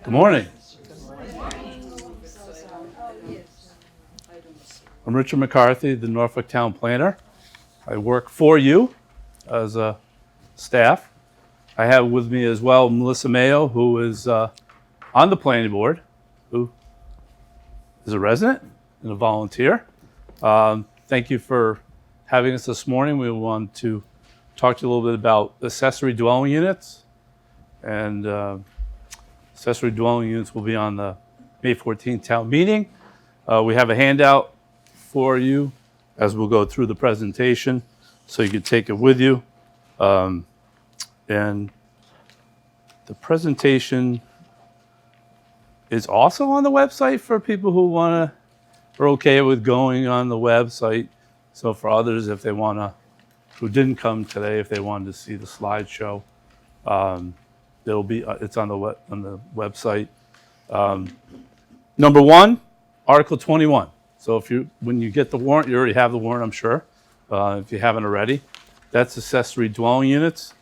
Good morning. I'm Richard McCarthy, the Norfolk Town Planner. I work for you as a staff. I have with me as well Melissa Mayo, who is on the planning board, who is a resident and a volunteer. Thank you for having us this morning. We want to talk to you a little bit about accessory dwelling units. And accessory dwelling units will be on the May 14th town meeting. We have a handout for you as we'll go through the presentation, so you can take it with you. And the presentation is also on the website for people who are okay with going on the website. So for others, if they who didn't come today, if they wanted to see the slideshow, it's on the website. Number one, Article 21. So when you get the warrant, you already have the warrant, I'm sure, if you haven't already. That's accessory dwelling units.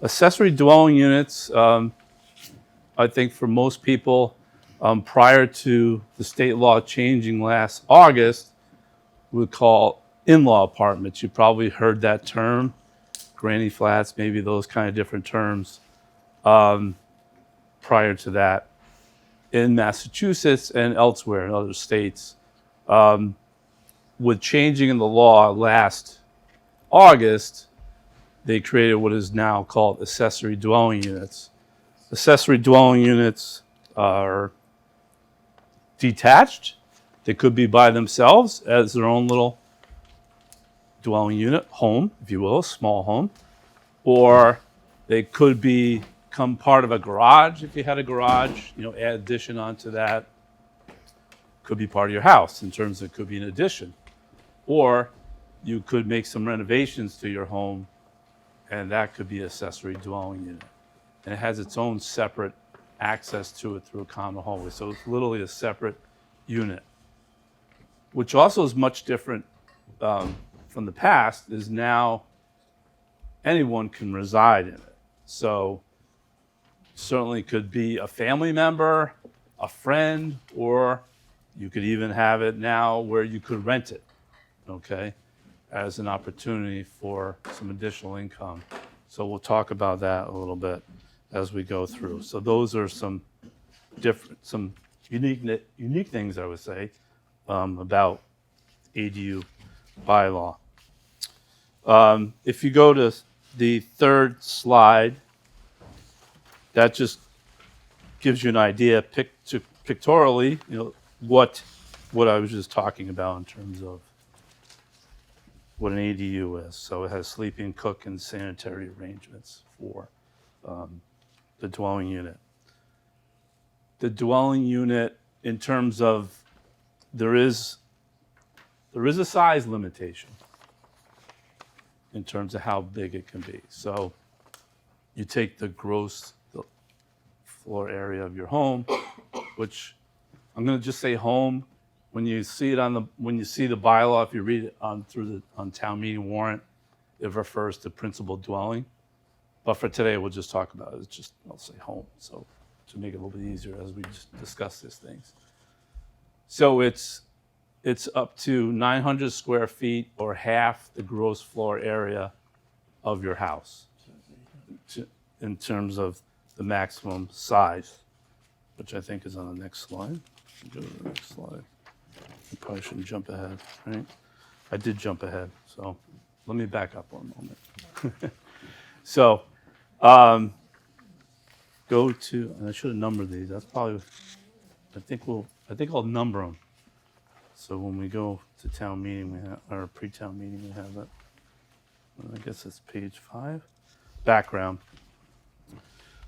Accessory dwelling units, I think for most people, prior to the state law changing last August, we would call in-law apartments. You probably heard that term, granny flats, maybe those kind of different terms prior to that. In Massachusetts and elsewhere in other states, with changing in the law last August, they created what is now called accessory dwelling units. Accessory dwelling units are detached. They could be by themselves as their own little dwelling unit, home, if you will, a small home, or they could become part of a garage if you had a garage, add addition onto that. Could be part of your house in terms of it could be an addition. Or you could make some renovations to your home, and that could be accessory dwelling unit. And it has its own separate access to it through a common hallway. So it's literally a separate unit, which also is much different from the past, is now anyone can reside in it. So certainly could be a family member, a friend, or you could even have it now where you could rent it, okay, as an opportunity for some additional income. So we'll talk about that a little bit as we go through. So those are some unique things, I would say, about ADU bylaw. If you go to the third slide, that just gives you an idea pictorially, what I was just talking about in terms of what an ADU is. So it has sleeping, cook, and sanitary arrangements for the dwelling unit. The dwelling unit, in terms of, there is a size limitation in terms of how big it can be. So you take the gross floor area of your home, which I'm going to just say home. When you see it when you see the bylaw, if you read it on town meeting warrant, it refers to principal dwelling. But for today, we'll just talk about it. I'll say home. So to make it a little bit easier as we just discuss these things. So it's up to 900 square feet or half the gross floor area of your house in terms of the maximum size, which I think is on the next slide. Go to the next slide. I probably shouldn't jump ahead, right? I did jump ahead, so let me back up one moment. So go to, and I should have numbered these. That's probably, I think I'll number them. So when we go to town meeting, or pre-town meeting, we have it. I guess it's page 5. Background.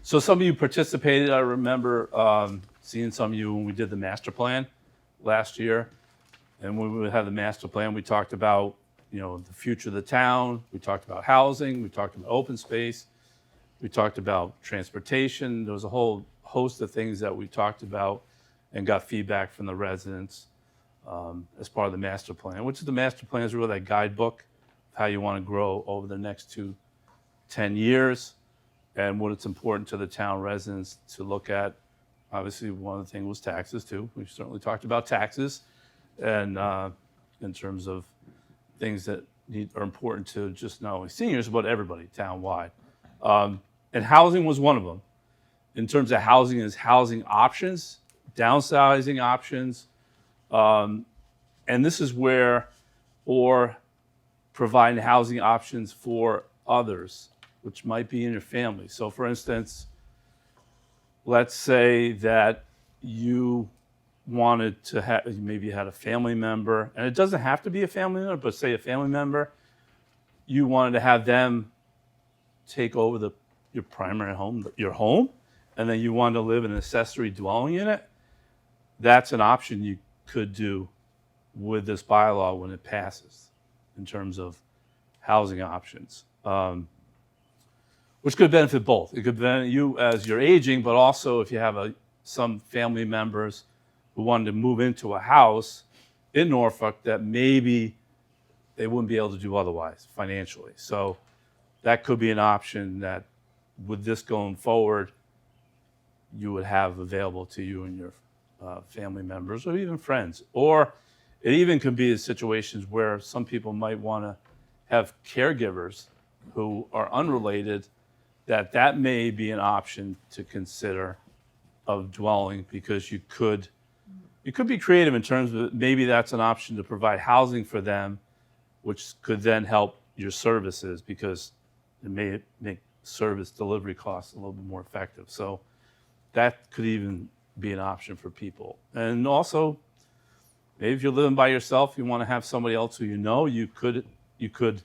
So some of you participated. I remember seeing some of you when we did the master plan last year. And when we had the master plan, we talked about, the future of the town. We talked about housing. We talked about open space. We talked about transportation. There was a whole host of things that we talked about and got feedback from the residents as part of the master plan, which is the master plan is really that guidebook of how you want to grow over the next 10 years and what it's important to the town residents to look at obviously one of the things was taxes too. We've certainly talked about taxes, and in terms of things that are important to just not only seniors but everybody townwide. And housing was one of them. In terms of housing, is housing options, downsizing options, and this is where, or providing housing options for others, which might be in your family. So, for instance, let's say that you wanted to have, maybe you had a family member, and it doesn't have to be a family member, but say a family member, you wanted to have them take over your primary home, your home, and then you wanted to live in an accessory dwelling unit. That's an option you could do with this bylaw when it passes in terms of housing options, which could benefit both. It could benefit you as you're aging, but also if you have some family members who wanted to move into a house in Norfolk that maybe they wouldn't be able to do otherwise financially. So that could be an option that with this going forward, you would have available to you and your family members or even friends. Or it even could be in situations where some people might want to have caregivers who are unrelated, that may be an option to consider of dwelling, because you could be creative in terms of maybe that's an option to provide housing for them, which could then help your services because it may make service delivery costs a little bit more effective. So that could even be an option for people. And also, maybe if you're living by yourself, you want to have somebody else who you could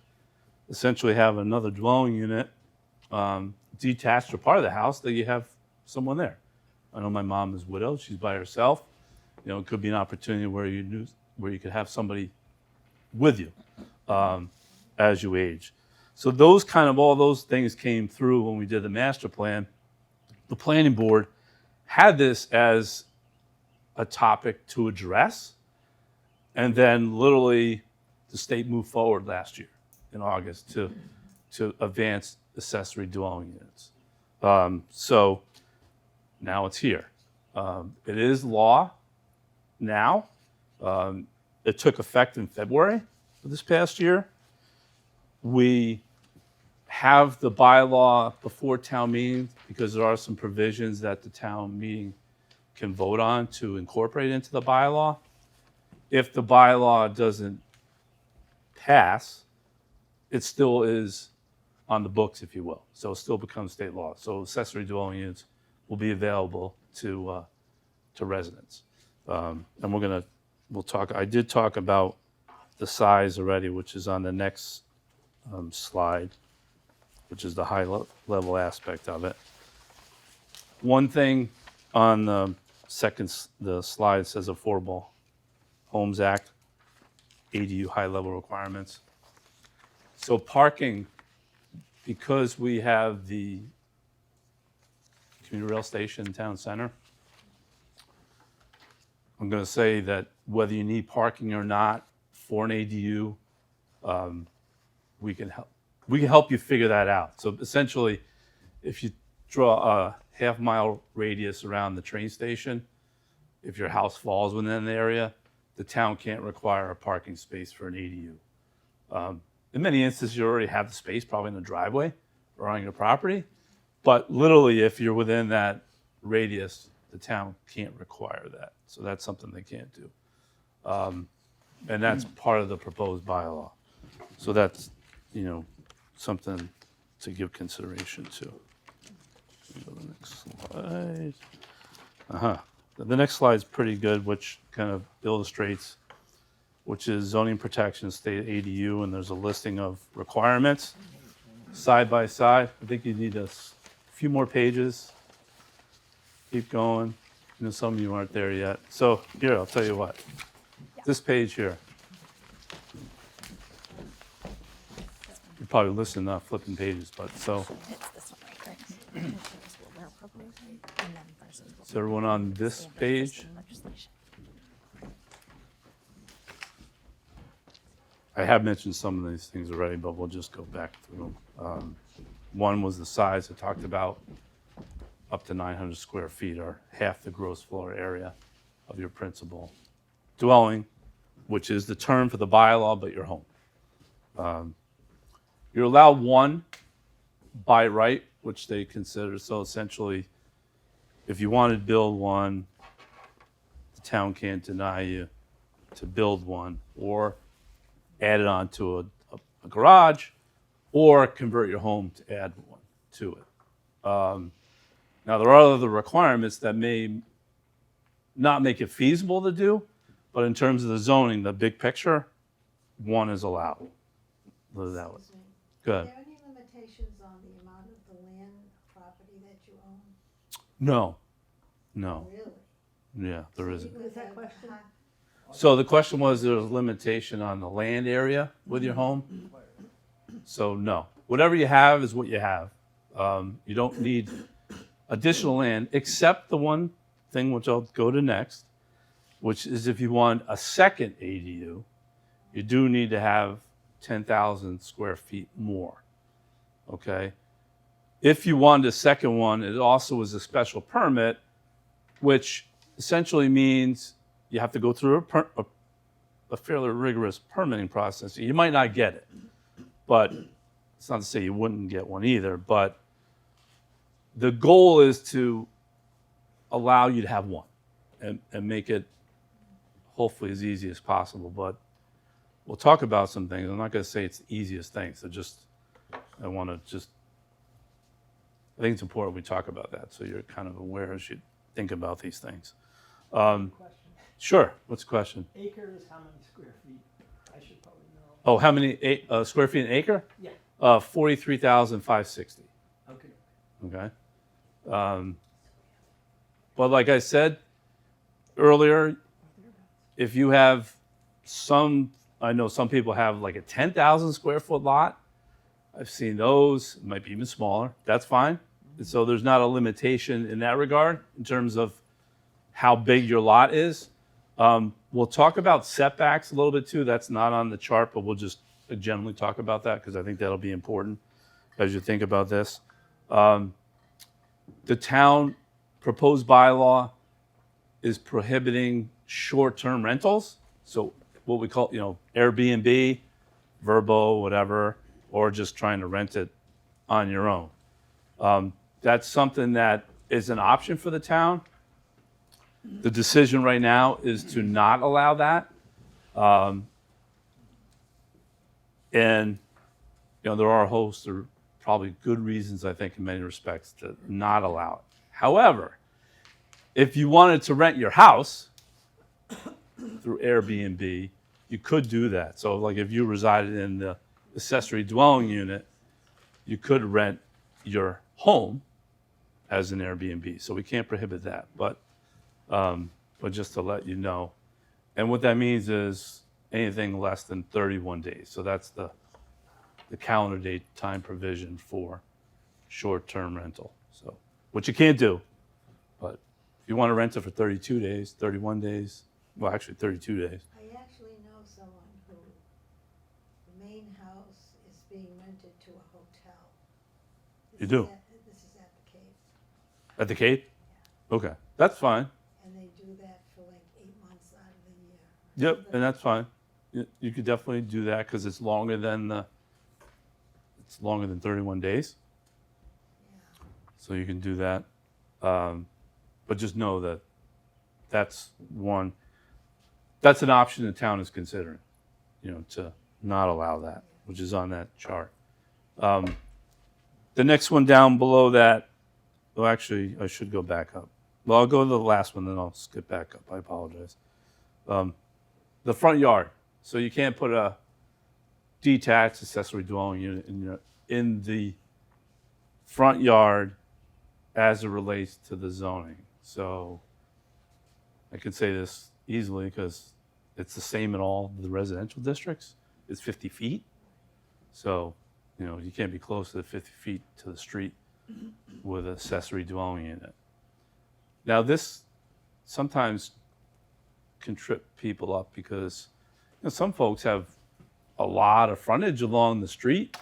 essentially have another dwelling unit detached or part of the house that you have someone there. I know my mom is widowed; she's by herself. It could be an opportunity where you could have somebody with you as you age. So all those things came through when we did the master plan. The planning board had this as a topic to address, and then literally the state moved forward last year in August to advance accessory dwelling units. So now it's here. It is law now. It took effect in February of this past year. We have the bylaw before town meeting because there are some provisions that the town meeting can vote on to incorporate into the bylaw. If the bylaw doesn't pass, it still is on the books, if you will. So it still becomes state law. So accessory dwelling units will be available to residents. And we'll talk. I did talk about the size already, which is on the next slide, which is the high level aspect of it. One thing on the slide says Affordable Homes Act, ADU high level requirements. So parking, because we have the commuter rail station in town center, I'm going to say that whether you need parking or not for an ADU, we can help you figure that out. So essentially, if you draw a half-mile radius around the train station, if your house falls within the area, the town can't require a parking space for an ADU. In many instances, you already have the space, probably in the driveway or on your property. But literally, if you're within that radius, the town can't require that. So that's something they can't do. And that's part of the proposed bylaw. So that's, something to give consideration to. Go to the next slide. The next slide is pretty good, which kind of illustrates, which is zoning protection state ADU, and there's a listing of requirements side by side. I think you need a few more pages. Keep going. Some of you aren't there yet. So here, I'll tell you what. This page here. You're probably listening, not flipping pages, but so. It's this one right there. Is everyone on this page? I have mentioned some of these things already, but we'll just go back through them. One was the size I talked about. up to 900 square feet, or half the gross floor area of your principal dwelling, which is the term for the bylaw, but your home. You're allowed one by right, which they consider. So essentially, if you want to build one, the town can't deny you to build one or add it onto a garage or convert your home to add one to it. Now, there are other requirements that may not make it feasible to do, but in terms of the zoning, the big picture, one is allowed. Put it that way. Excuse me. Go Are ahead. there any limitations on the amount of the land property that you own? No. No. Really? Yeah, there So isn't. you could have So the question was, there's a limitation on the land area with your home? So no. Whatever you have is what you have. You don't need additional land, except the one thing which I'll go to next, which is if you want a second ADU, you do need to have 10,000 square feet more, okay? If you wanted a second one, it also is a special permit, which essentially means you have to go through a fairly rigorous permitting process. You might not get it, but it's not to say you wouldn't get one either, but the goal is to allow you to have one and make it hopefully as easy as possible. But we'll talk about some things. I'm not going to say it's the easiest thing. So I think it's important we talk about that so you're kind of aware as you think about these things. Question. Sure. What's the question? Acres, how many square feet? I should probably know. Oh, how many square feet an acre? Yeah. 43,560. Okay. Okay. But like I said earlier, if you have I know some people have like a 10,000 square foot lot. I've seen those, it might be even smaller. That's fine. And so there's not a limitation in that regard in terms of how big your lot is. We'll talk about setbacks a little bit too. That's not on the chart, but we'll just generally talk about that because I think that'll be important as you think about this. The town proposed bylaw is prohibiting short-term rentals. So what we call, Airbnb, Verbo, whatever, or just trying to rent it on your own. That's something that is an option for the town. The decision right now is to not allow that. And, there are a host of probably good reasons, I think, in many respects to not allow it. However, if you wanted to rent your house through Airbnb, you could do that. So like if you resided in the accessory dwelling unit, you could rent your home as an Airbnb. So we can't prohibit that, but just to let you know. And what that means is anything less than 31 days. So that's the calendar date time provision for short-term rental. So, which you can't do, but if you want to rent it for 32 days, 31 days, well, actually 32 days. I actually know someone who, the main house is being rented to a hotel. You do? This is at the Cape, At the Cape? Okay, that's fine. and they do that for like 8 months out of the year. Yep, and that's fine. You could definitely do that because it's longer than 31 days. Yeah. So you can do that. But just know that that's an option the town is considering, to not allow that, which is on that chart. The next one down below that, well, actually, I should go back up. Well, I'll go to the last one, then I'll skip back up. I apologize. The front yard. So you can't put a detached accessory dwelling unit in the front yard as it relates to the zoning. So I could say this easily because it's the same in all the residential districts. It's 50 feet. So, you can't be closer than 50 feet to the street with an accessory dwelling unit. Now, this sometimes can trip people up because some folks have a lot of frontage along the street.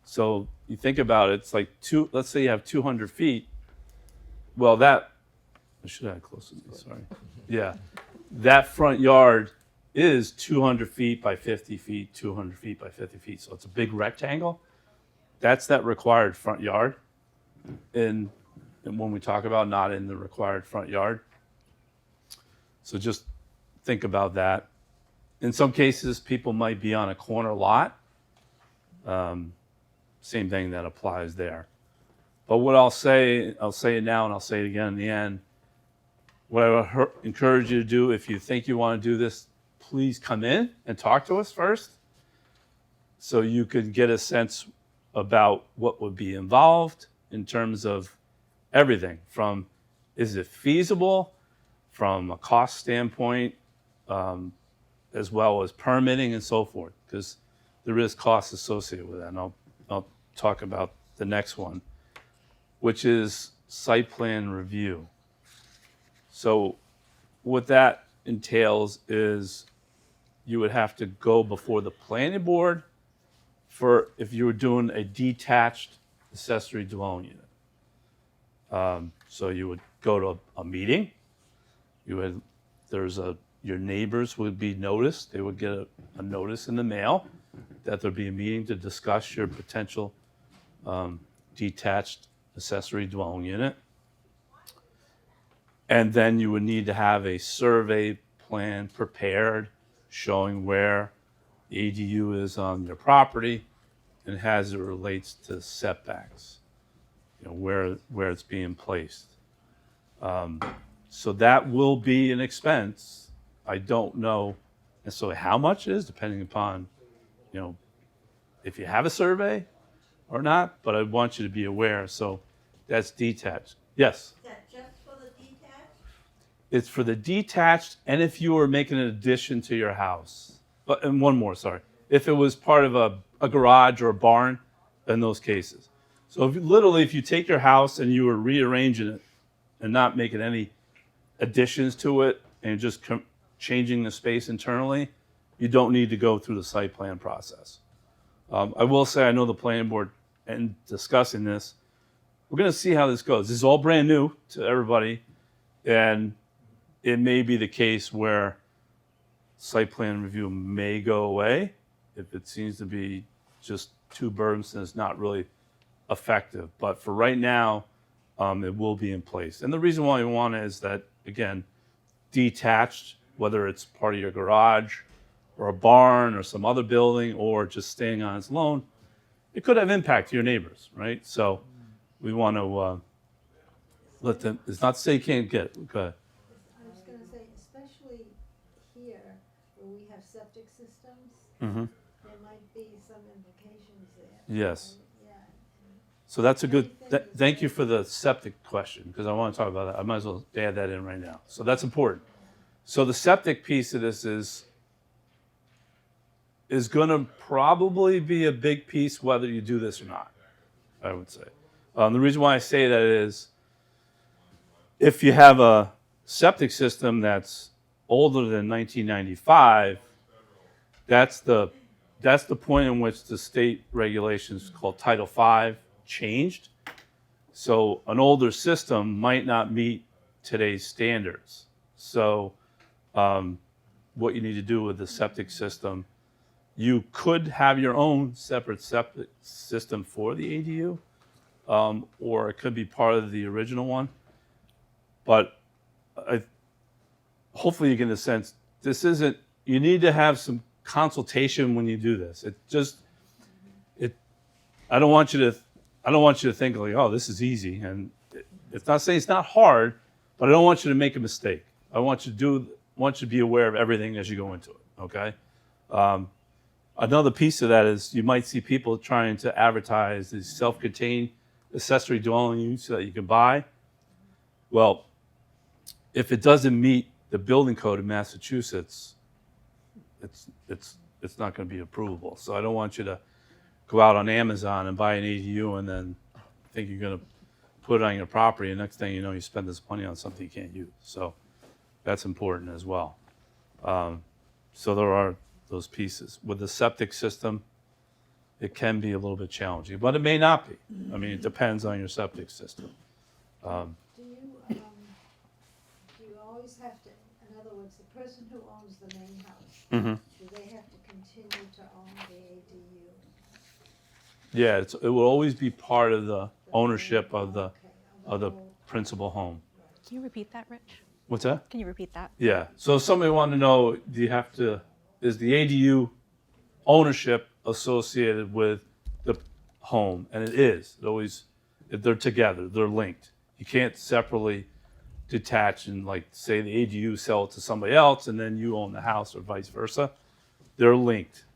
So you think about it, it's like let's say you have 200 feet Well, that, I should have close to me, sorry. Yeah, that front yard is 200 feet by 50 feet, 200 feet by 50 feet. So it's a big rectangle. That's that required front yard. And when we talk about not in the required front yard. So just think about that. In some cases, people might be on a corner lot. Same thing that applies there. But what I'll say it now and I'll say it again in the end. What I would encourage you to do, if you think you want to do this, please come in and talk to us first so you could get a sense about what would be involved in terms of everything from is it feasible from a cost standpoint, as well as permitting and so forth, because there is costs associated with that. And I'll talk about the next one, which is site plan review. So what that entails is you would have to go before the planning board for if you were doing a detached accessory dwelling unit. So you would go to a meeting. Your neighbors would be noticed. They would get a notice in the mail that there'd be a meeting to discuss your potential detached accessory dwelling unit. And then you would need to have a survey plan prepared showing where the ADU is on your property and as it relates to setbacks, where it's being placed. So that will be an expense. I don't know necessarily how much it is, depending upon, if you have a survey or not, but I want you to be aware. So that's detached. Yes? Is that just for the detached? It's for the detached and if you were making an addition to your house. And one more, sorry. If it was part of a garage or a barn, in those cases. So if you take your house and you were rearranging it and not making any additions to it and just changing the space internally, you don't need to go through the site plan process. I will say, I know the planning board, and discussing this, we're going to see how this goes. This is all brand new to everybody, and it may be the case where site plan review may go away if it seems to be just too burdensome. It's not really effective. But for right now, it will be in place. And the reason why we want it is that, again, detached, whether it's part of your garage or a barn or some other building or just staying on its own, it could have impact to your neighbors, right? So we want to let them, it's not to say you can't get it. Go ahead. I was gonna say, especially here, where we have septic systems, Mm-hmm. there might be some implications there. Yes. Yeah. So that's a good, thank you for the septic question, because I want to talk about that. I might as well add that in right now. So that's important. So the septic piece of this is going to probably be a big piece whether you do this or not, I would say. The reason why I say that is if you have a septic system that's older than 1995, that's the point in which the state regulations called Title V changed. So an older system might not meet today's standards. So what you need to do with the septic system, you could have your own separate septic system for the ADU, or it could be part of the original one. But hopefully you get a sense, you need to have some consultation when you do this. I don't want you to think like, oh, this is easy. And it's not saying it's not hard, but I don't want you to make a mistake. I want you to be aware of everything as you go into it. Okay. Another piece of that is you might see people trying to advertise these self-contained accessory dwelling units that you can buy. Well, if it doesn't meet the building code in Massachusetts, it's not going to be approvable. So I don't want you to go out on Amazon and buy an ADU and then think you're going to put it on your property, and next thing you know, you spend this money on something you can't use. So that's important as well. So there are those pieces. With the septic system, it can be a little bit challenging, but it may not be. I mean, it depends on your septic system. Do you always have to, in other words, the person who owns the main house, Mm-hmm. do they have to continue to own the ADU? Yeah, it will always be part of the The ownership main- of the okay, of the whole- principal home. right. Can you repeat that, Rich? What's that? Can you repeat that? Yeah. So if somebody wanted to know, is the ADU ownership associated with the home? And it is. It always, they're together. They're linked. You can't separately detach and like say the ADU sell it to somebody else and then you own the house or vice versa. They're linked.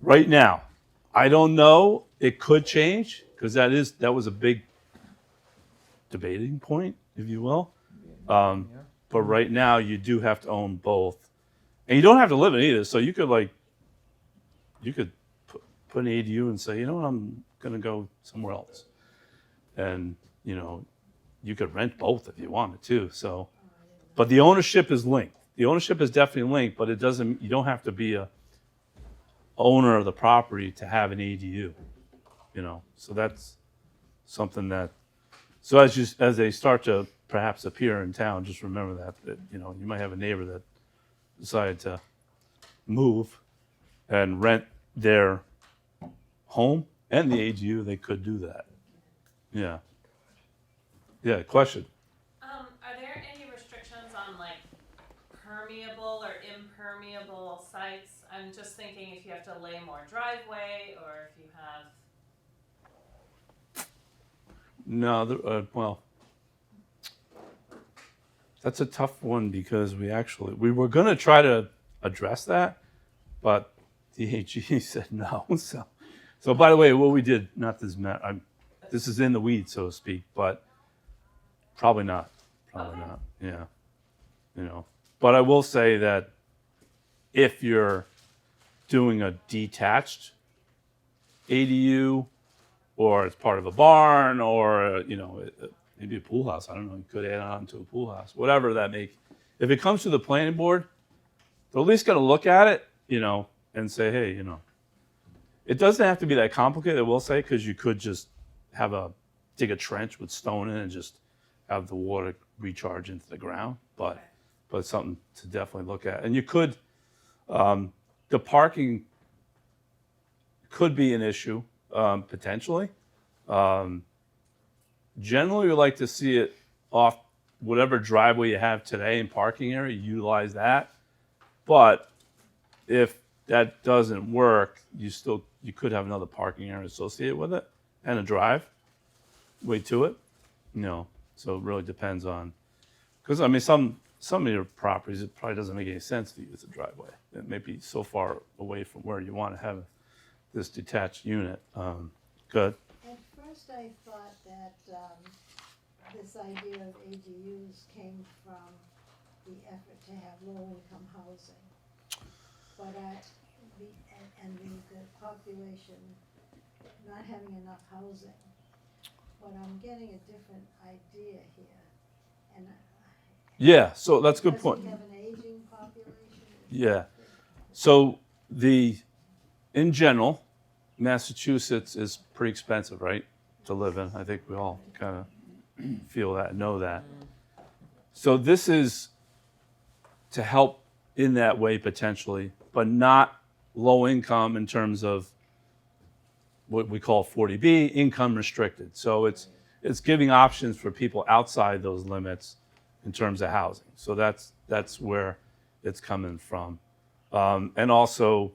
Right now, I don't know. It could change because that was a big debating point, if you will. But right now, you do have to own both, and you don't have to live in either. So you could put an ADU and say, you know what, I'm gonna go somewhere else, and you could rent both if you wanted to. So, but the ownership is linked. The ownership is definitely linked, but it doesn't. You don't have to be a owner of the property to have an ADU. So that's something that. So as they start to perhaps appear in town, just remember that you might have a neighbor that decided to move and rent their home and the ADU. They could do that. Yeah. Yeah. Question. Are there any restrictions on like permeable or impermeable sites? I'm just thinking if you have to lay more driveway or if you have. No. Well, that's a tough one because we were going to try to address that, but the AG said no. So by the way, what we did, not this, this is in the weeds, so to speak, but probably not. Probably Okay. not. Yeah. But I will say that if you're doing a detached ADU or it's part of a barn or, maybe a pool house. I don't know. You could add on to a pool house, whatever that if it comes to the planning board, they're at least going to look at it, and say, hey, it doesn't have to be that complicated, I will say, because you could just dig a trench with stone in it and just have the water recharge into the ground. But it's something to definitely look at. And you could, the parking could be an issue, potentially. Generally, we like to see it off whatever driveway you have today in parking area, utilize that. But if that doesn't work, you could have another parking area associated with it and a driveway to it. So it really depends on, because some of your properties, it probably doesn't make any sense to use a driveway. It may be so far away from where you want to have this detached unit. Good. At first I thought that this idea of ADUs came from the effort to have low-income housing. But the population not having enough housing. But I'm getting a different idea here. And Yeah, so that's a good because point. we have an aging population. Yeah. So in general, Massachusetts is pretty expensive, right, to live in. I think we all kind of feel that, know that. So this is to help in that way potentially, but not low income in terms of what we call 40B, income restricted. So it's giving options for people outside those limits in terms of housing. So that's where it's coming from. And also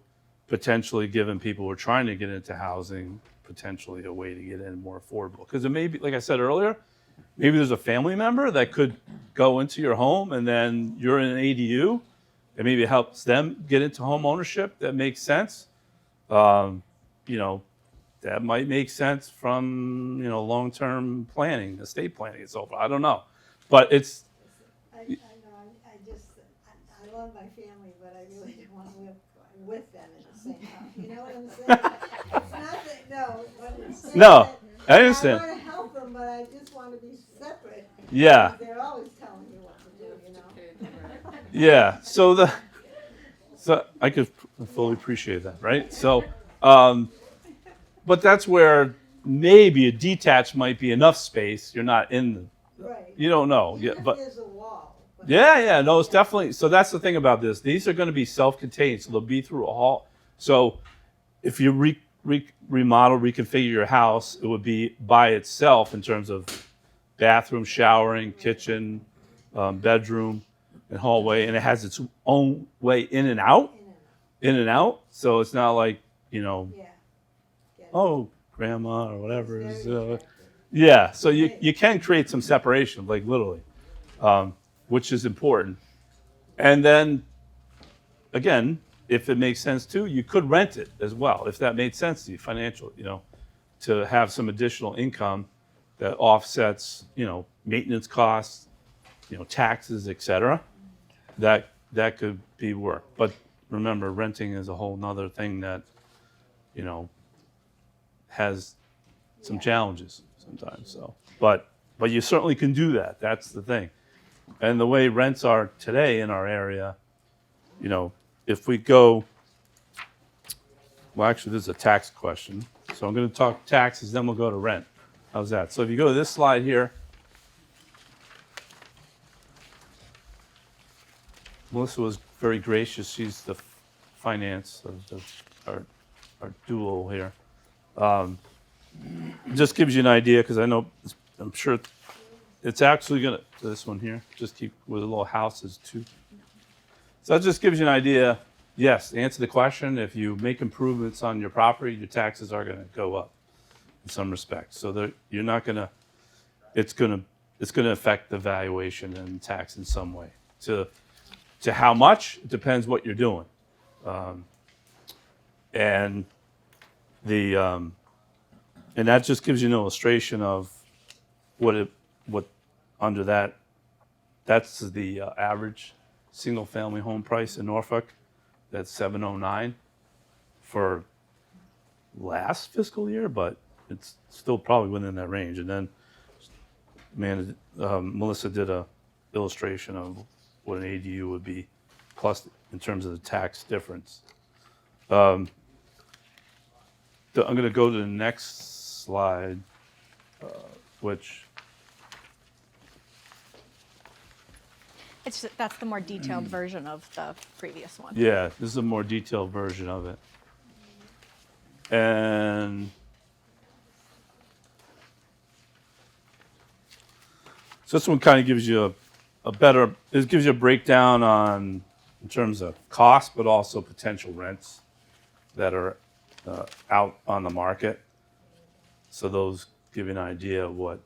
potentially giving people who are trying to get into housing potentially a way to get in more affordable. Because it may be, like I said earlier, maybe there's a family member that could go into your home and then you're in an ADU and maybe it helps them get into home ownership. That makes sense. That might make sense from, long-term planning, estate planning and so forth. I don't know. But it's, I know, I love my family, but I really don't want to live with them in the same house. You know what I'm saying? It's not that, no, what I'm saying No, is I understand. I want to help them, but I just want to be separate. Yeah. They're always telling me what to do, yeah. So I could fully appreciate that, right? So, but that's where maybe a detached might be enough space. You're not in the, Right. you don't know. Even Yeah, if but there's a wall, what. Yeah, no, it's definitely. So that's the thing about this. These are going to be self-contained, so they'll be through a hall. So if you remodel, reconfigure your house, it would be by itself in terms of bathroom, showering, kitchen, bedroom, and hallway, and it has its own way in and out. In and out. In and out. So it's not like, you know, Yeah. Get it. oh, grandma or whatever It's is. very attractive. Yeah, so you can create some separation, like literally, which is important. And then, again, if it makes sense too, you could rent it as well, if that made sense to you, financial, you know, to have some additional income that offsets, you know, maintenance costs, you know, taxes, et cetera. That could be work. But remember, renting is a whole nother thing that, you know, has some challenges sometimes. So, but you certainly can do that. That's the thing. And the way rents are today in our area, you know, if we go, well, actually, this is a tax question. So I'm going to talk taxes, then we'll go to rent. How's that? So if you go to this slide here, Melissa was very gracious. She's the finance of our duo here. Just gives you an idea, because I know, I'm sure it's actually going to, this one here, just keep with the little houses too. So that just gives you an idea. Yes, to answer the question, if you make improvements on your property, your taxes are going to go up in some respects. So you're not going to, it's going to affect the valuation and tax in some way. To how much, it depends what you're doing. And that just gives you an illustration of what under that's the average single family home price in Norfolk. That's 709 for last fiscal year, but it's still probably within that range. And then Melissa did a illustration of what an ADU would be, plus in terms of the tax difference. I'm going to go to the next slide, which That's the more detailed version of the previous one. yeah, this is a more detailed version of it. And so this one kind of gives you it gives you a breakdown on, in terms of cost, but also potential rents that are out on the market. So those give you an idea of what,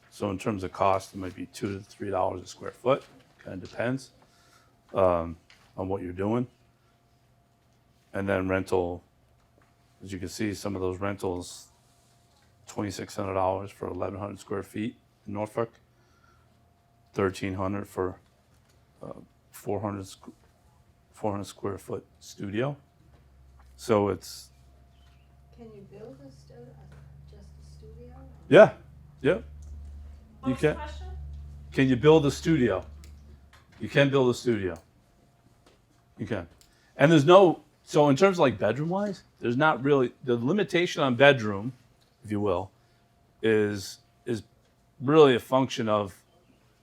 so in terms of cost, it might be $2 to $3 a square foot. Kind of depends on what you're doing. And then rental, as you can see, some of those rentals, $2,600 for 1,100 square feet in Norfolk, $1,300 for 400 square foot studio. So it's, Can you build just a studio? yeah. What You was the can. question? Can you build a studio? You can build a studio. You can. And so in terms of like bedroom wise, there's not really, the limitation on bedroom, if you will, is really a function of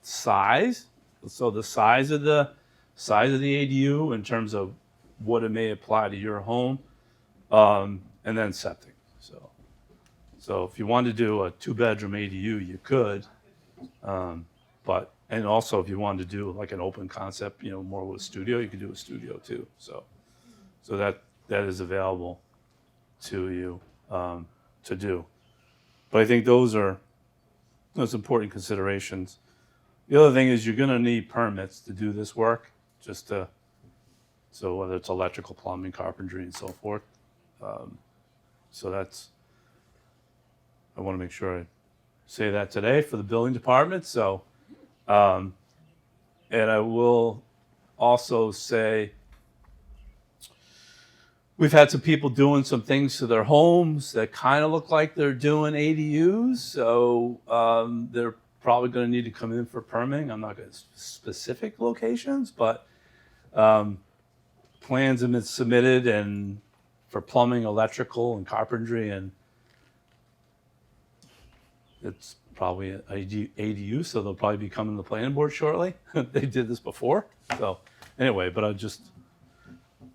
size. So the size of the ADU in terms of what it may apply to your home, and then septic. So if you wanted to do a 2-bedroom ADU, you could, but, and also if you wanted to do like an open concept, you know, more with a studio, you could do a studio too. So that is available to you to do. But I think those important considerations. The other thing is you're going to need permits to do this work, so whether it's electrical, plumbing, carpentry, and so forth. So I want to make sure I say that today for the building department. So, and I will also say we've had some people doing some things to their homes that kind of look like they're doing ADUs. So they're probably going to need to come in for permitting. I'm not going to specific locations, but plans have been submitted and for plumbing, electrical, and carpentry, and it's probably an ADU, so they'll probably be coming to the planning board shortly. They did this before. So anyway, but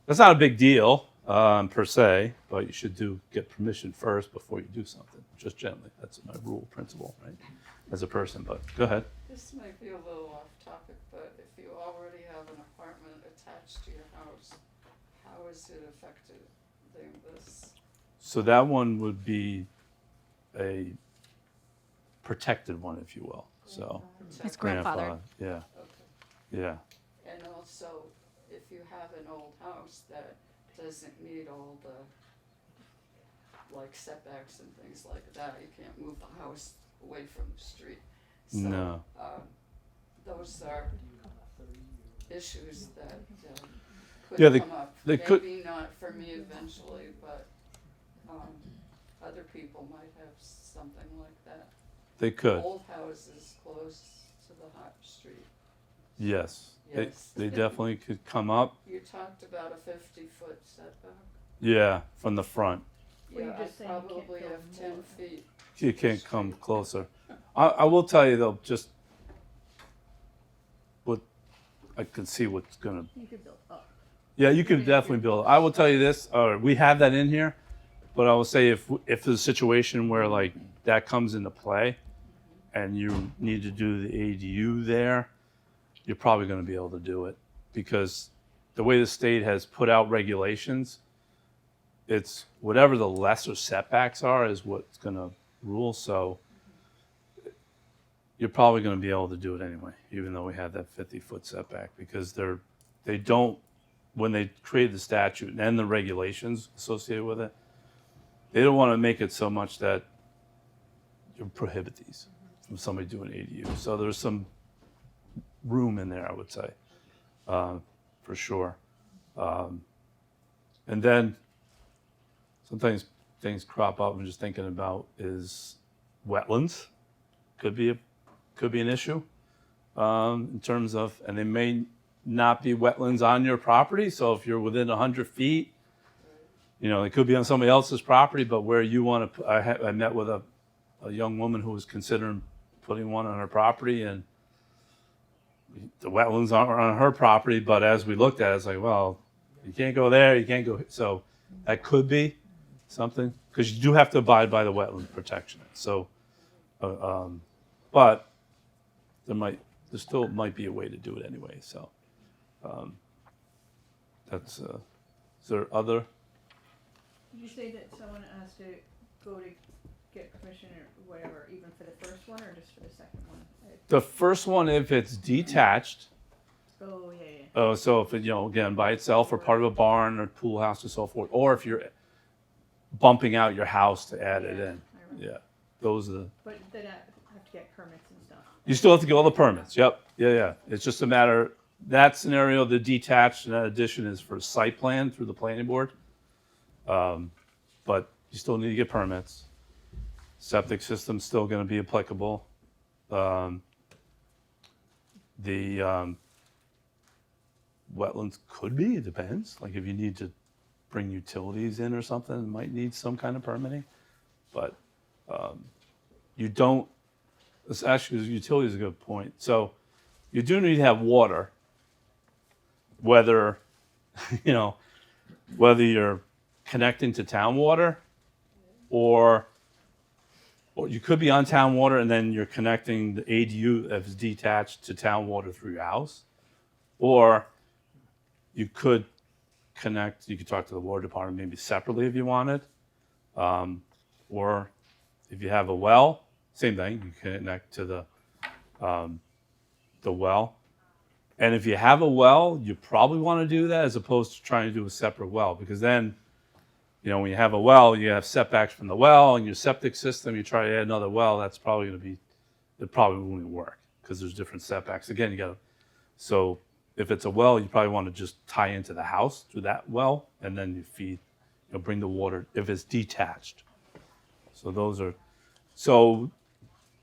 that's not a big deal per se, but you should get permission first before you do something, just generally. That's my rule principle, right? As a person, but go ahead. This might be a little off topic, but if you already have an apartment attached to your house, how is it affected this? So that one would be a protected one, if you will. So It's grandfathered. yeah, Okay. yeah. And also, if you have an old house that doesn't meet all the, like setbacks and things like that, you can't move the house away from the street. So, No. those are issues that Yeah, could come up. they could- Maybe not for me eventually, but other people might have something like that. They could. Old houses close to the hot street. Yes. Yes. They definitely could come up. You talked about a 50-foot setback. Yeah, from the front. Well, Yeah, you're just I saying you can't probably go have 10 more. feet. You can't come closer. I will tell you though, just what I can see what's gonna. You could build up. Yeah, you could definitely build. I will tell you this. We have that in here, but I will say if there's a situation where like that comes into play, and you need to do the ADU there, you're probably going to be able to do it because the way the state has put out regulations, it's whatever the lesser setbacks are is what's going to rule. So you're probably going to be able to do it anyway, even though we have that 50-foot setback, because they don't, when they created the statute and the regulations associated with it, they don't want to make it so much that you prohibit these from somebody doing ADU. So there's some room in there, I would say, for sure. And then sometimes things crop up. I'm just thinking about is wetlands could be an issue in terms of, and they may not be wetlands on your property. So if you're within 100 feet, you know, it could be on somebody else's property, but where you want to, I met with a young woman who was considering putting one on her property, and the wetlands aren't on her property, but as we looked at it, it's like, well, you can't go there, you can't go, so that could be something, because you do have to abide by the Wetland Protection Act. So, but there still might be a way to do it anyway. So, that's, is there other? Did you say that someone has to go to get permission or whatever, even for the first one or just for the second one? The first one, if it's detached, Oh, yeah. so if it, again, by itself or part of a barn or pool house and so forth, or if you're bumping out your house to add it in. I remember. Yeah, those are the, But then I have to get permits and stuff. you still have to get all the permits. Yep. Yeah. It's just a matter, that scenario, the detached and that addition is for site plan through the planning board. But you still need to get permits. Septic system's still going to be applicable. The wetlands could be, it depends. Like if you need to bring utilities in or something, it might need some kind of permitting. But you don't, it's actually, utility is a good point. So you do need to have water, whether, whether you're connecting to town water or you could be on town water and then you're connecting the ADU that's detached to town water through your house. Or you could connect, you could talk to the water department maybe separately if you wanted. Or if you have a well, same thing, you connect to the well. And if you have a well, you probably want to do that as opposed to trying to do a separate well, because then, when you have a well, you have setbacks from the well and your septic system, you try to add another well, that's probably going to be, it probably won't work because there's different setbacks. Again, so if it's a well, you probably want to just tie into the house through that well and then you feed, bring the water if it's detached. So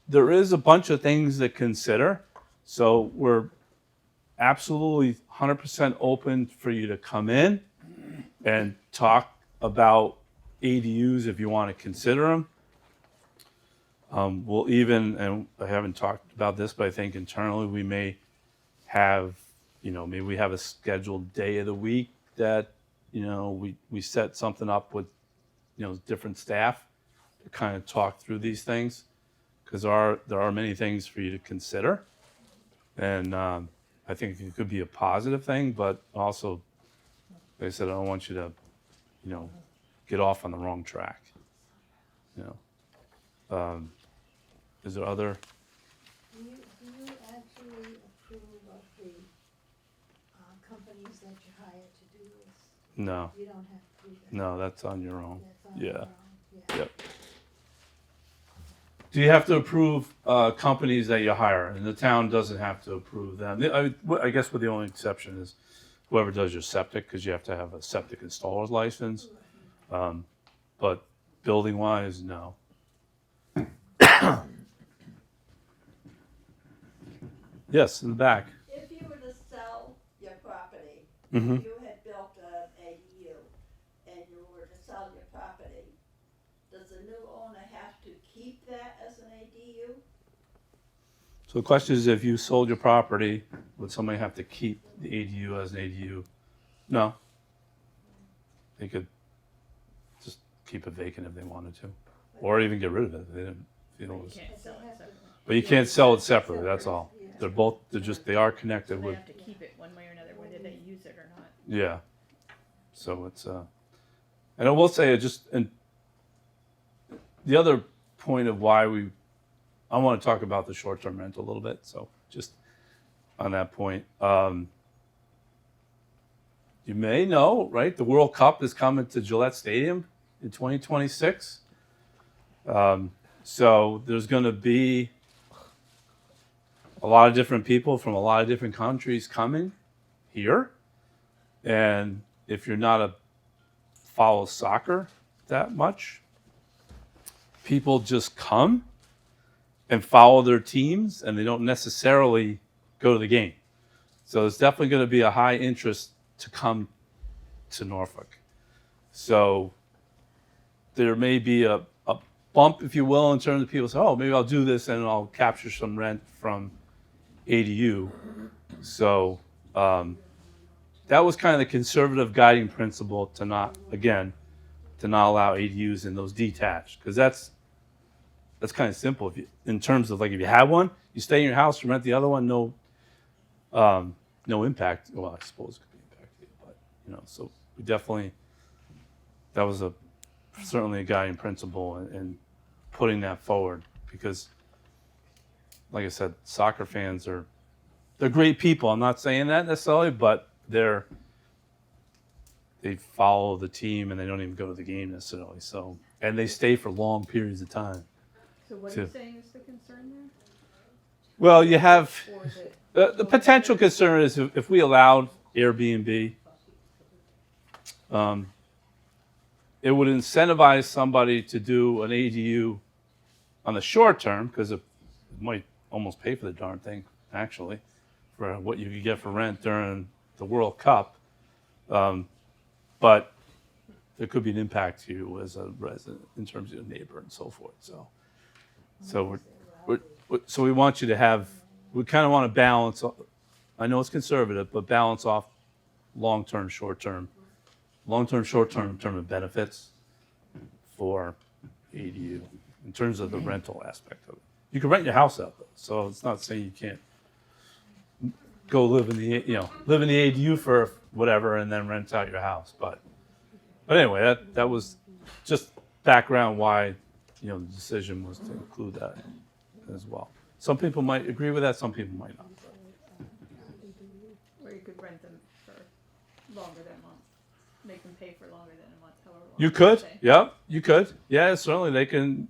there is a bunch of things to consider. So we're absolutely 100% open for you to come in and talk about ADUs if you want to consider them. We'll even, and I haven't talked about this, but I think internally we may have, maybe we have a scheduled day of the week that, we set something up with, different staff to kind of talk through these things, because there are many things for you to consider. And I think it could be a positive thing, but also, like I said, I don't want you to, get off on the wrong track. Is there other? Do you actually approve of the companies that you hire to do this? No, You don't have to do that? no, that's on your own. That's on Yeah. your own, yeah. Yep. Do you have to approve companies that you hire? And the town doesn't have to approve them. I guess with the only exception is whoever does your septic, because you have to have a septic installer's license. But building wise, no. Yes, in the back. If you were to sell your property, Mm-hmm. if you had built an ADU and you were to sell your property, does the new owner have to keep that as an ADU? So the question is, if you sold your property, would somebody have to keep the ADU as an ADU? No. They could just keep it vacant if they wanted to, or even get rid of it if they didn't feel it was. Can't But sell they it have to- separately. But you can't sell it separately. That's all. Yeah. They are So connected they with. have to keep it one way or another, whether they use it or not. Yeah. So it's and I will say and the other point of why I want to talk about the short-term rental a little bit. So just on that point, you may know, right? The World Cup is coming to Gillette Stadium in 2026. So there's going to be a lot of different people from a lot of different countries coming here. And if you're not follow soccer that much, people just come and follow their teams and they don't necessarily go to the game. So it's definitely going to be a high interest to come to Norfolk. So there may be a bump, if you will, in terms of people say, oh, maybe I'll do this and I'll capture some rent from ADU. So that was kind of the conservative guiding principle to not allow ADUs in those detached, because that's kind of simple. If you, in terms of like, if you have one, you stay in your house, you rent the other one, no impact. Well, I suppose it could be impacted, but so we definitely, that was certainly a guiding principle in putting that forward, because like I said, soccer fans they're great people. I'm not saying that necessarily, but they follow the team and they don't even go to the game necessarily. So, and they stay for long periods of time. So what are To- you saying is the concern there? Well, you have Or is it? the potential concern is if we allowed Airbnb, it would incentivize somebody to do an ADU on the short term, because it might almost pay for the darn thing, actually, for what you could get for rent during the World Cup. But there could be an impact to you as a resident in terms of your neighbor and so forth. So we want you to have, we kind of want to balance, I know it's conservative, but balance off long-term, short-term in terms of benefits for ADU in terms of the rental aspect of it. You can rent your house out though, so it's not saying you can't go live in the ADU for whatever and then rent out your house. But anyway, that was just background why the decision was to include that as well. Some people might agree with that, some people might not. Or you could rent them for longer than a month, make them pay for longer than a month, however long. You could, say. yep, you could. Yeah, certainly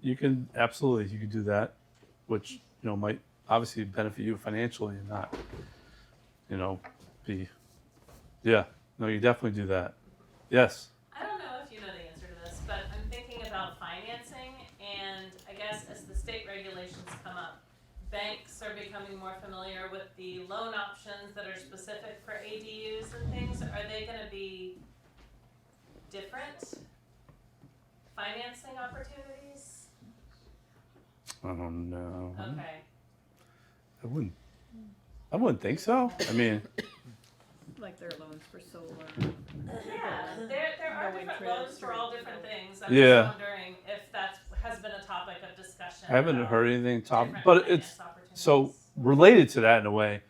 you can absolutely, you could do that, which, might obviously benefit you financially and not, yeah, no, you definitely do that. Yes. I don't know if you know the answer to this, but I'm thinking about financing, and I guess as the state regulations come up, banks are becoming more familiar with the loan options that are specific for ADUs and things. Are they gonna be different financing opportunities? I don't know. Okay. I wouldn't think so. I mean, Like their loans for solar. Yeah, there are No different interest loans for or, all you different know. things. I'm Yeah. just wondering if that has been a topic of discussion. I haven't about heard anything top, different but finance it's so opportunities. related to that in a way.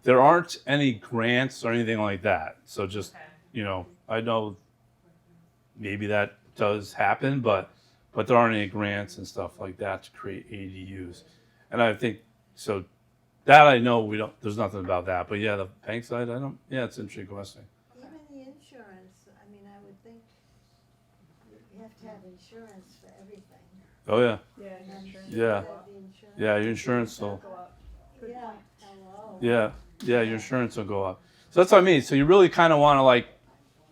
There aren't any grants or anything like that. So just, Okay. you know, I know maybe that does happen, but there aren't any grants and stuff like that to create ADUs. And I think so that I know we don't. There's nothing about that. But yeah, the bank side, I don't. Yeah, it's an interesting question. Even the insurance, I mean, I would think you have to have insurance for everything. Oh yeah, Yeah, your insurance. Yeah. will Have go up. the insurance. yeah. Your insurance will. Go up. Good Yeah, point. hello. Yeah, yeah. Your insurance will go up. So that's what I mean. So you really kind of want to like.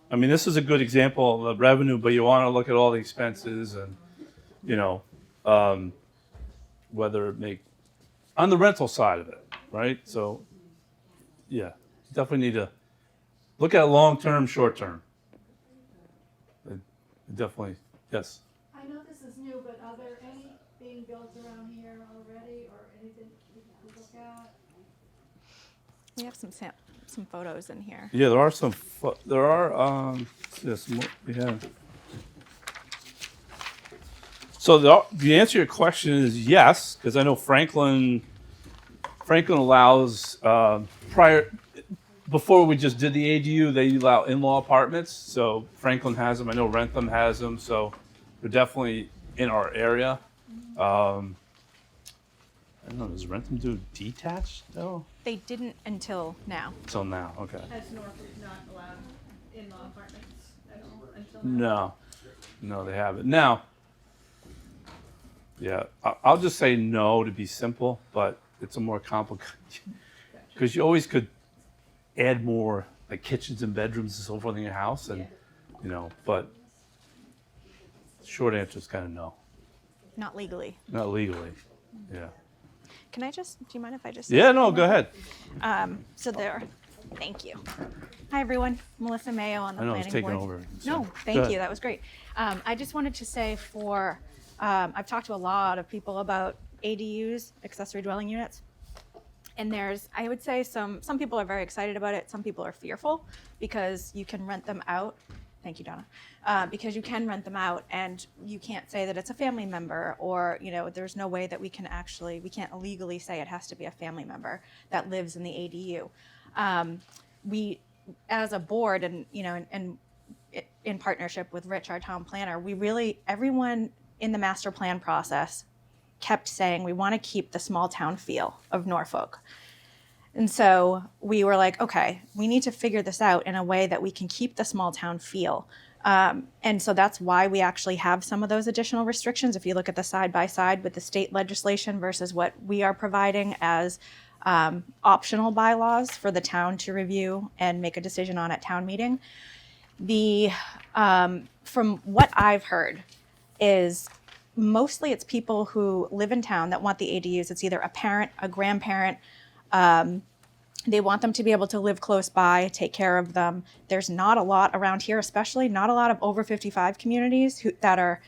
I mean, this is a good example of revenue, but you want to look at all the expenses and, you know, whether it make on the rental side of it, right? So, yeah, definitely need to look at long term, short term. Definitely, yes. I know this is new, but are there any being built around here already or anything we can look at? We have some photos in here. Yeah, there are some. There are. Yes, we have. So the answer to your question is yes, because I know Franklin allows before we just did the ADU, they allow in-law apartments. So Franklin has them. I know Rentham has them. So they're definitely in our area. I don't know. Does Rentham do detached? No, They didn't until now. until now. Okay. Has Norfolk not allowed in-law apartments at all until now? No, they haven't. Now, yeah, I'll just say no to be simple, but it's a more complicated because you always could add more like kitchens and bedrooms and so forth in your house, and you know, but short answer is kind of no, Not legally. not legally. Yeah. Can I just, do you mind if I just? Yeah. No. Go ahead. So there, thank you. Hi, everyone. Melissa Mayo on the I know planning it's taking board. over. so No, go thank ahead. you. That was great. I just wanted to say I've talked to a lot of people about ADUs, accessory dwelling units. And I would say some people are very excited about it. Some people are fearful because you can rent them out. Thank you, Donna. Because you can rent them out and you can't say that it's a family member or, you know, there's no way that we can't legally say it has to be a family member that lives in the ADU. We, as a board and, you know, and in partnership with Rich, our town planner, everyone in the master plan process kept saying we want to keep the small town feel of Norfolk. And so we were like, okay, we need to figure this out in a way that we can keep the small town feel. And so that's why we actually have some of those additional restrictions. If you look at the side by side with the state legislation versus what we are providing as optional bylaws for the town to review and make a decision on at town meeting. From what I've heard is mostly it's people who live in town that want the ADUs. It's either a parent, a grandparent. They want them to be able to live close by, take care of them. There's not a lot around here, especially not a lot of over 55 communities that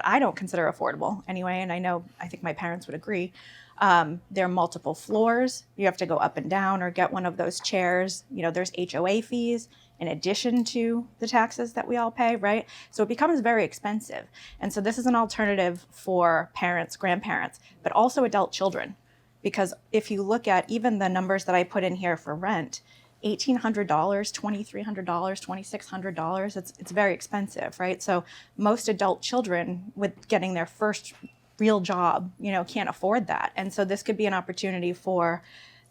I don't consider affordable anyway. And I think my parents would agree. There are multiple floors. You have to go up and down or get one of those chairs. You know, there's HOA fees in addition to the taxes that we all pay, right? So it becomes very expensive. And so this is an alternative for parents, grandparents, but also adult children. Because if you look at even the numbers that I put in here for rent, $1,800, $2,300, $2,600, it's very expensive, right? So most adult children with getting their first real job, you know, can't afford that. And so this could be an opportunity for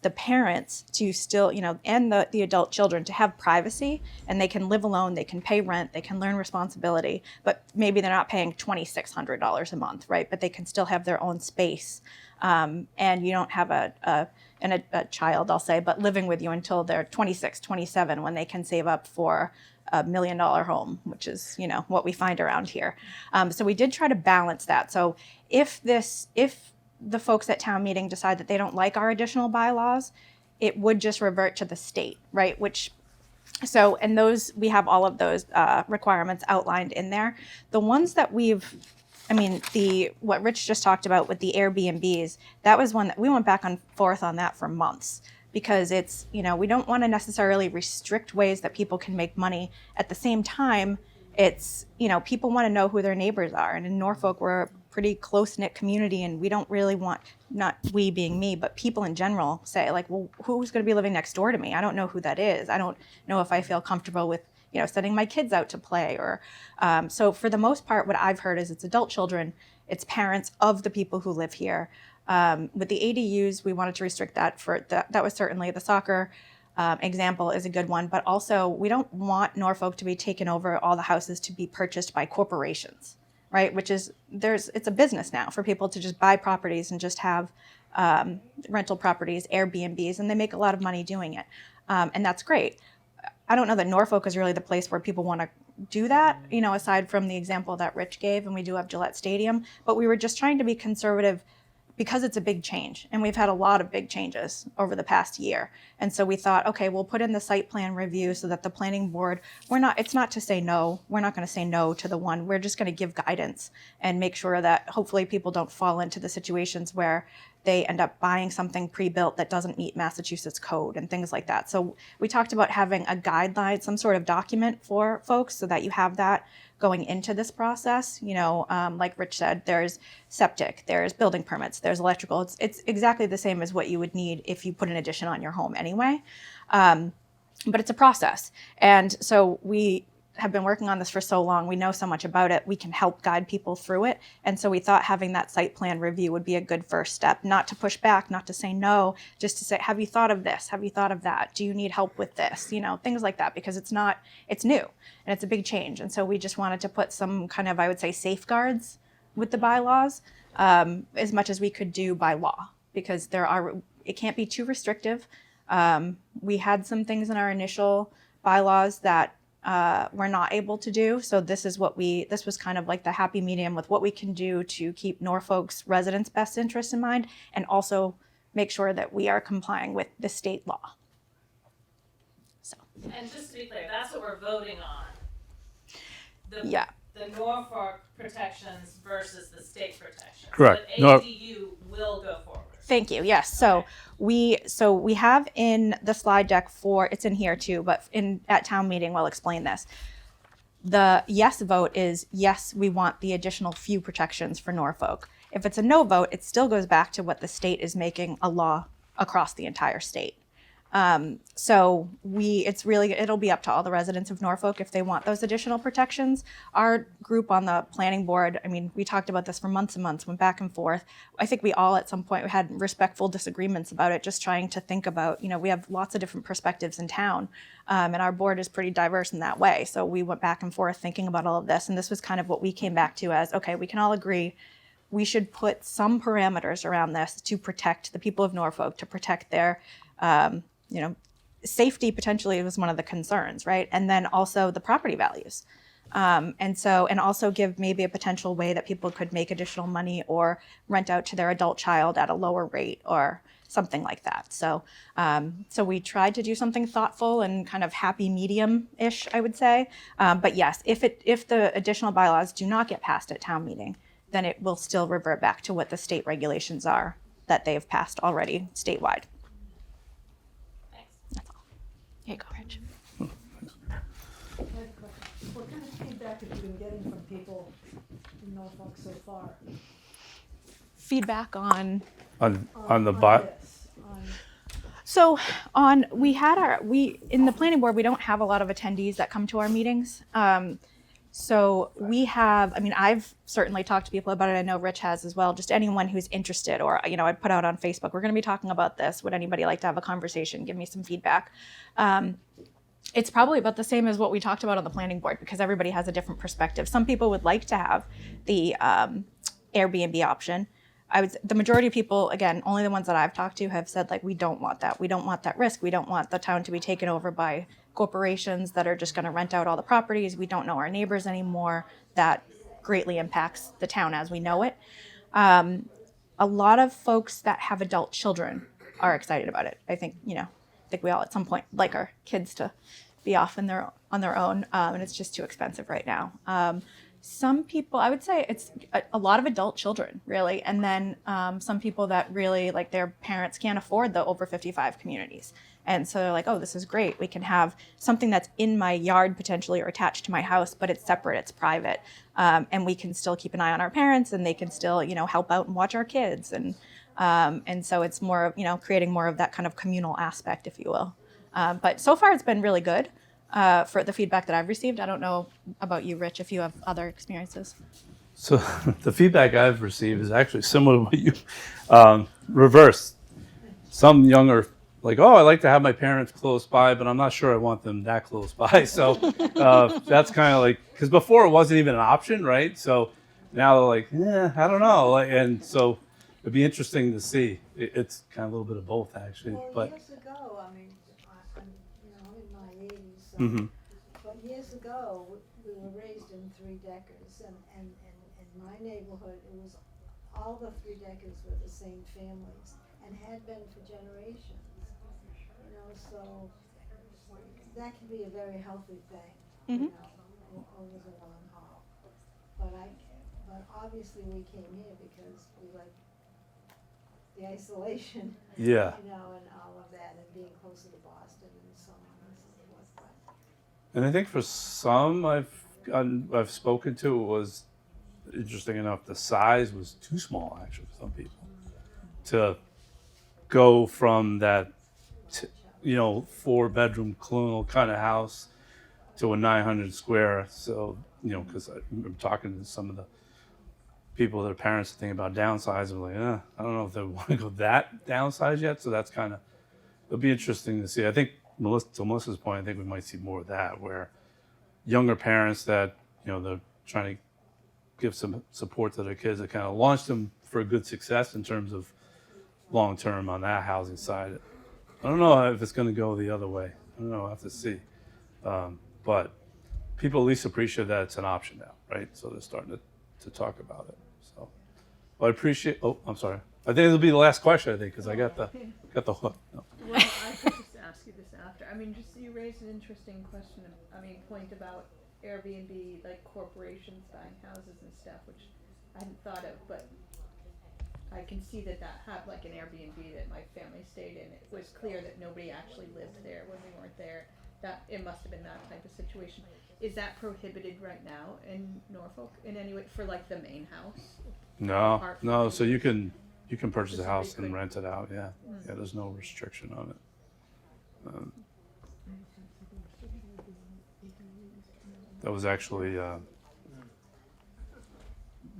the parents to still, you know, and the adult children to have privacy and they can live alone, they can pay rent, they can learn responsibility, but maybe they're not paying $2,600 a month, right? But they can still have their own space. And you don't have a child, I'll say, but living with you until they're 26, 27, when they can save up for $1 million home, which is, you know, what we find around here. So we did try to balance that. So if the folks at town meeting decide that they don't like our additional bylaws, it would just revert to the state, right? And we have all of those requirements outlined in there. The ones that we've I mean, what Rich just talked about with the Airbnbs, that was one that we went back and forth on that for months, because it's, we don't want to necessarily restrict ways that people can make money. At the same time, it's, people want to know who their neighbors are. And in Norfolk, we're a pretty close-knit community, and we don't really want, not we being me, but people in general say, like, well, who's going to be living next door to me? I don't know who that is. I don't know if I feel comfortable with, sending my kids out to play. Or so for the most part, what I've heard is it's adult children, it's parents of the people who live here. With the ADUs, we wanted to restrict that. That was certainly the soccer example is a good one, but also we don't want Norfolk to be taken over, all the houses to be purchased by corporations, right? Which is, it's a business now for people to just buy properties and just have rental properties, Airbnbs, and they make a lot of money doing it. And that's great. I don't know that Norfolk is really the place where people want to do that, aside from the example that Rich gave, and we do have Gillette Stadium, but we were just trying to be conservative because it's a big change, and we've had a lot of big changes over the past year. And so we thought, okay, we'll put in the site plan review so that the planning board, it's not to say no, we're not going to say no to the one, we're just going to give guidance and make sure that hopefully people don't fall into the situations where they end up buying something pre-built that doesn't meet Massachusetts code and things like that. So we talked about having a guideline, some sort of document for folks so that you have that going into this process. Like Rich said, there's septic, there's building permits, there's electrical. It's exactly the same as what you would need if you put an addition on your home anyway. But it's a process. And so we have been working on this for so long, we know so much about it, we can help guide people through it. And so we thought having that site plan review would be a good first step, not to push back, not to say no, just to say, have you thought of this? Have you thought of that? Do you need help with this? Things like that, because it's new and it's a big change. And so we just wanted to put some kind of, I would say, safeguards with the bylaws, as much as we could do by law, because it can't be too restrictive. We had some things in our initial bylaws that we're not able to do. So this was kind of like the happy medium with what we can do to keep Norfolk's residents' best interests in mind, and also make sure that we are complying with the state law. So. And just to be clear, that's what we're voting on. Yeah. The Norfolk protections versus the state protections. Correct. But ADU will go forward. Thank you. Yes. So we have in the slide deck it's in here too, but at town meeting we'll explain this. The yes vote is yes, we want the additional few protections for Norfolk. If it's a no vote, it still goes back to what the state is making a law across the entire state. So it'll be up to all the residents of Norfolk if they want those additional protections. Our group on the planning board, we talked about this for months and months, went back and forth. I think we all at some point had respectful disagreements about it, just trying to think about, we have lots of different perspectives in town, and our board is pretty diverse in that way. So we went back and forth thinking about all of this, and this was kind of what we came back to as, okay, we can all agree we should put some parameters around this to protect the people of Norfolk, to protect their safety potentially was one of the concerns, right? And then also the property values. And also give maybe a potential way that people could make additional money or rent out to their adult child at a lower rate or something like that. So we tried to do something thoughtful and kind of happy medium-ish, I would say. But yes, if the additional bylaws do not get passed at town meeting, then it will still revert back to what the state regulations are that they've passed already statewide. Here you go, Rich. I have a question. What kind of feedback have you been getting from people in Norfolk so far? Feedback on the bot. This, So in the planning board, we don't have a lot of attendees that come to our meetings. So we have, I've certainly talked to people about it. I know Rich has as well, just anyone who's interested, or, I'd put out on Facebook, we're going to be talking about this. Would anybody like to have a conversation? Give me some feedback. It's probably about the same as what we talked about on the planning board, because everybody has a different perspective. Some people would like to have the Airbnb option. The majority of people, again, only the ones that I've talked to have said, like, we don't want that. We don't want that risk. We don't want the town to be taken over by corporations that are just going to rent out all the properties. We don't know our neighbors anymore. That greatly impacts the town as we know it. A lot of folks that have adult children are excited about it. I think we all at some point like our kids to be off on their own, and it's just too expensive right now. Some people, I would say it's a lot of adult children, really. And then some people that really, like, their parents can't afford the over 55 communities. And so they're like, oh, this is great. We can have something that's in my yard potentially or attached to my house, but it's separate, it's private. And we can still keep an eye on our parents, and they can still, help out and watch our kids. And so it's more of, creating more of that kind of communal aspect, if you will. But so far it's been really good. For the feedback that I've received. I don't know about you, Rich, if you have other experiences. So the feedback I've received is actually similar to what you reversed. Some younger, like, oh, I like to have my parents close by, but I'm not sure I want them that close by. So that's kind of like, because before it wasn't even an option, right? So now they're like, I don't know. And so it'd be interesting to see. It's kind of a little bit of both, actually. Well, But years ago, I mean, I'm in my 80s, so, mhm. but years ago, we were raised in three-deckers, and in my neighborhood, it was, all the three-deckers were the same families, and had been for generations, so that can be a very healthy thing, Mhm. over the long haul. But obviously we came here because we like the isolation, Yeah. and all of that, and being closer to Boston and so on and so forth. But And I think for some I've spoken to, it was interesting enough. The size was too small, actually, for some people to go from that, 4-bedroom colonial kind of house to a 900 square. So, because I remember talking to some of the people that are parents thinking about downsizing, like, I don't know if they want to go that downsize yet. So that's kind of, it'll be interesting to see. I think to Melissa's point, I think we might see more of that, where younger parents that, they're trying to give some support to their kids, that kind of launch them for a good success in terms of long term on that housing side. I don't know if it's going to go the other way. I don't know. I'll have to see. But people at least appreciate that it's an option now, right? So they're starting to talk about it. So, well, I appreciate. Oh, I'm sorry. I think it'll be the last question. I think because I got the hook. No. Well, I could just ask you this after. I mean, just you raised an interesting question. Point about Airbnb, like corporations buying houses and stuff, which I hadn't thought of, but I can see that had like an Airbnb that my family stayed in. It was clear that nobody actually lived there when we weren't there. That it must have been that type of situation. Is that prohibited right now in Norfolk in any way for like the main house? No. So you can purchase a Just house pretty and quick. rent it out. Yeah. Yeah. There's no restriction on it. That was actually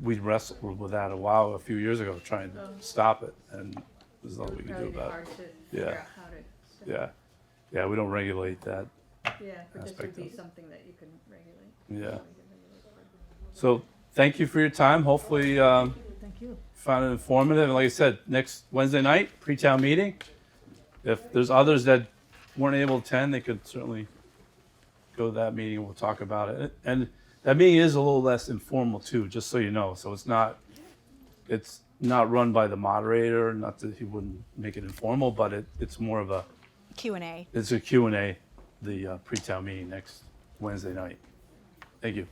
we wrestled with that a few years ago, trying to stop it, and there's nothing we can do Probably be about hard it. to figure Yeah. out how to. Yeah. We don't regulate that. Yeah, but this Aspect would be of it. something that you can regulate. Yeah. So thank you for your time. Hopefully, Thank you. found it informative. And like I said, next Wednesday night, pre-town meeting. If there's others that weren't able to attend, they could certainly go to that meeting. We'll talk about it. And that meeting is a little less informal too, just so you know. So it's not run by the moderator. Not that he wouldn't make it informal, but it's more of a Q&A. Q&A, the pre-town meeting next Wednesday night. Thank you.